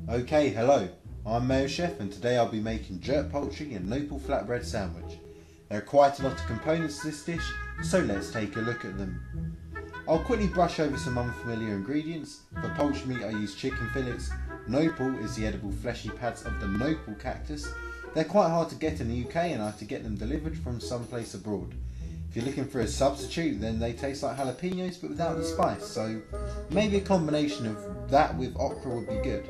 Okay, hello, I'm Mayo Chef and today I'll be making jerk poultry and Nopal flatbread sandwich. There are quite a lot of components to this dish, so let's take a look at them. I'll quickly brush over some unfamiliar ingredients. For poultry meat I use chicken fillets. Nopal is the edible fleshy pads of the Nopal cactus. They're quite hard to get in the UK and I have to get them delivered from someplace abroad. If you're looking for a substitute, then they taste like jalapenos but without the spice, so maybe a combination of that with okra would be good.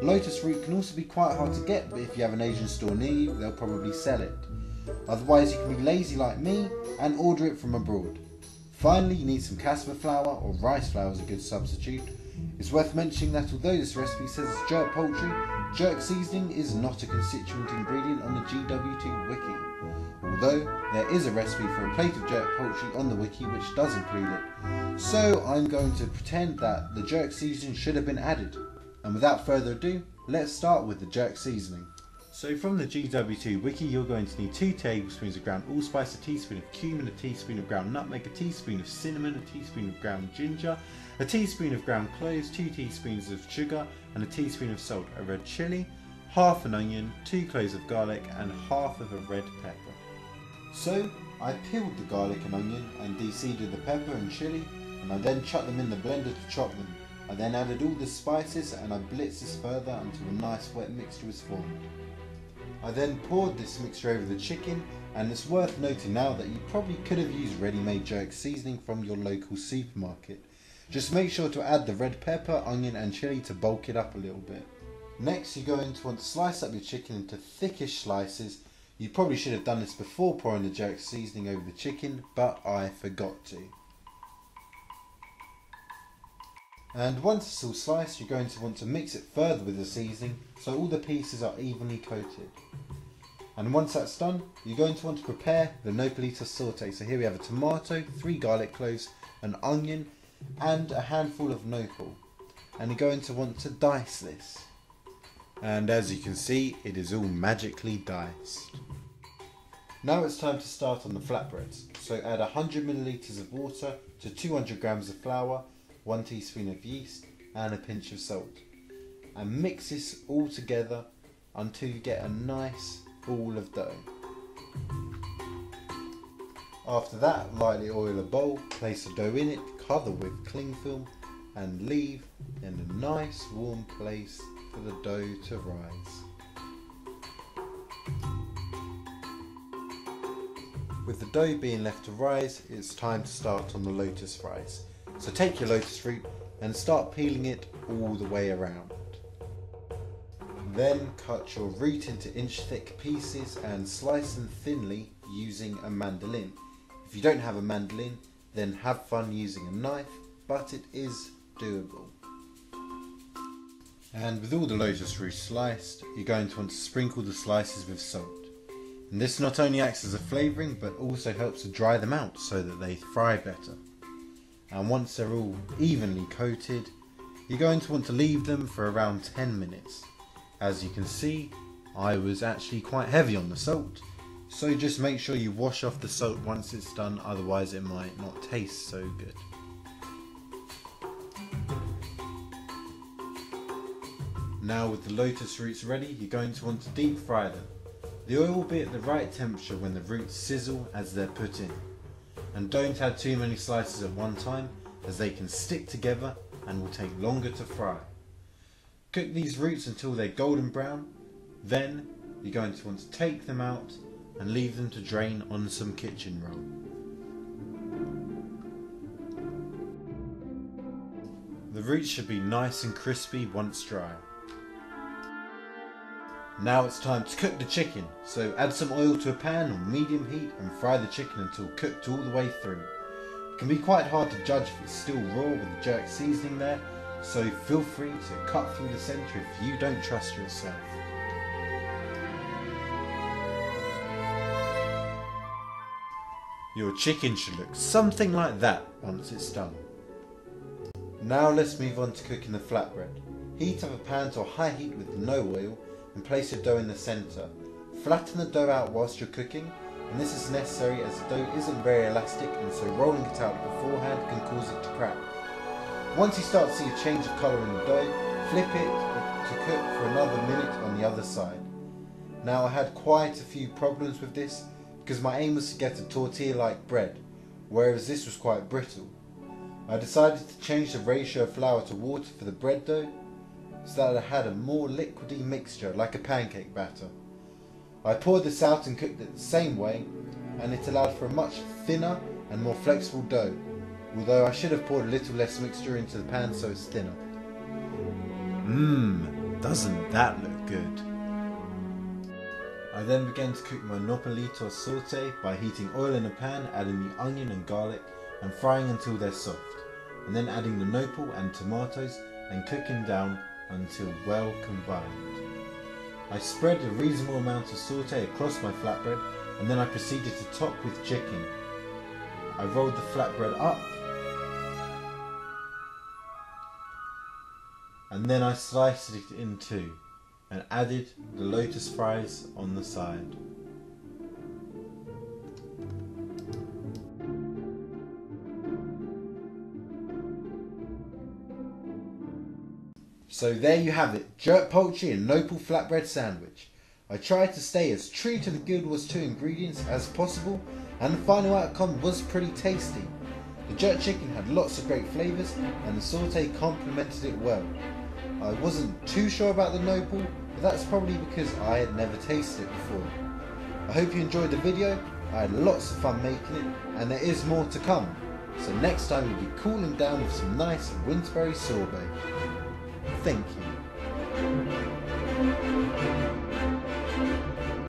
Lotus root can also be quite hard to get, but if you have an Asian store near you, they'll probably sell it. Otherwise you can be lazy like me and order it from abroad. Finally, you need some cassava flour or rice flour is a good substitute. It's worth mentioning that although this recipe says it's jerk poultry, jerk seasoning is not a constituent ingredient on the GW2 wiki. Although there is a recipe for a plate of jerk poultry on the wiki which does include it. So I'm going to pretend that the jerk seasoning should have been added. And without further ado, let's start with the jerk seasoning. So from the GW2 wiki, you're going to need 2 tablespoons of ground allspice, a teaspoon of cumin, a teaspoon of ground nutmeg, a teaspoon of cinnamon, a teaspoon of ground ginger, a teaspoon of ground cloves, 2 teaspoons of sugar and a teaspoon of salt, a red chilli, half an onion, 2 cloves of garlic and half of a red pepper. So I peeled the garlic and onion and de-seeded the pepper and chilli, and I then chucked them in the blender to chop them. I then added all the spices and I blitzed this further until a nice wet mixture was formed. I then poured this mixture over the chicken, and it's worth noting now that you probably could have used ready-made jerk seasoning from your local supermarket. Just make sure to add the red pepper, onion and chilli to bulk it up a little bit. Next you're going to want to slice up your chicken into thickish slices. You probably should have done this before pouring the jerk seasoning over the chicken, but I forgot to. And once it's all sliced, you're going to want to mix it further with the seasoning so all the pieces are evenly coated. And once that's done, you're going to want to prepare the Nopalito saute. So here we have a tomato, 3 garlic cloves, an onion and a handful of nopal. And you're going to want to dice this. And as you can see, it is all magically diced. Now it's time to start on the flatbreads. So add 100 milliliters of water to 200 grams of flour, 1 teaspoon of yeast and a pinch of salt, and mix this all together until you get a nice ball of dough. After that, lightly oil a bowl, place the dough in it, cover with cling film and leave in a nice warm place for the dough to rise. With the dough being left to rise, it's time to start on the lotus fries. So take your lotus fruit and start peeling it all the way around. Then cut your root into inch thick pieces and slice them thinly using a mandolin. If you don't have a mandolin, then have fun using a knife, but it is doable. And with all the lotus root sliced, you're going to want to sprinkle the slices with salt. And this not only acts as a flavouring, but also helps to dry them out so that they fry better. And once they're all evenly coated, you're going to want to leave them for around 10 minutes. As you can see, I was actually quite heavy on the salt, so just make sure you wash off the salt once it's done, otherwise it might not taste so good. Now with the lotus roots ready, you're going to want to deep fry them. The oil will be at the right temperature when the roots sizzle as they're put in. And don't add too many slices at one time, as they can stick together and will take longer to fry. Cook these roots until they're golden brown, then you're going to want to take them out and leave them to drain on some kitchen roll. The roots should be nice and crispy once dry. Now it's time to cook the chicken, so add some oil to a pan on medium heat and fry the chicken until cooked all the way through. It can be quite hard to judge if it's still raw with the jerk seasoning there, so feel free to cut through the centre if you don't trust yourself. Your chicken should look something like that once it's done. Now let's move on to cooking the flatbread. Heat up a pan to a high heat with no oil and place your dough in the centre. Flatten the dough out whilst you're cooking, and this is necessary as the dough isn't very elastic and so rolling it out beforehand can cause it to crack. Once you start to see a change of colour in the dough, flip it to cook for another minute on the other side. Now I had quite a few problems with this because my aim was to get a tortilla-like bread, whereas this was quite brittle. I decided to change the ratio of flour to water for the bread dough so that I had a more liquidy mixture like a pancake batter. I poured this out and cooked it the same way, and it allowed for a much thinner and more flexible dough, although I should have poured a little less mixture into the pan so it's thinner. Doesn't that look good? I then began to cook my Nopalito sauté by heating oil in a pan, adding the onion and garlic and frying until they're soft, and then adding the nopal and tomatoes and cooking down until well combined. I spread a reasonable amount of sauté across my flatbread, and then I proceeded to top with chicken. I rolled the flatbread up, and then I sliced it in two and added the lotus fries on the side. So there you have it, jerk poultry and Nopal flatbread sandwich. I tried to stay as true to the GW2 ingredients as possible, and the final outcome was pretty tasty. The jerk chicken had lots of great flavours and the sauté complemented it well. I wasn't too sure about the Nopal, but that's probably because I had never tasted it before. I hope you enjoyed the video. I had lots of fun making it, and there is more to come. So next time we'll be cooling down with some nice Winterberry sorbet. Thank you.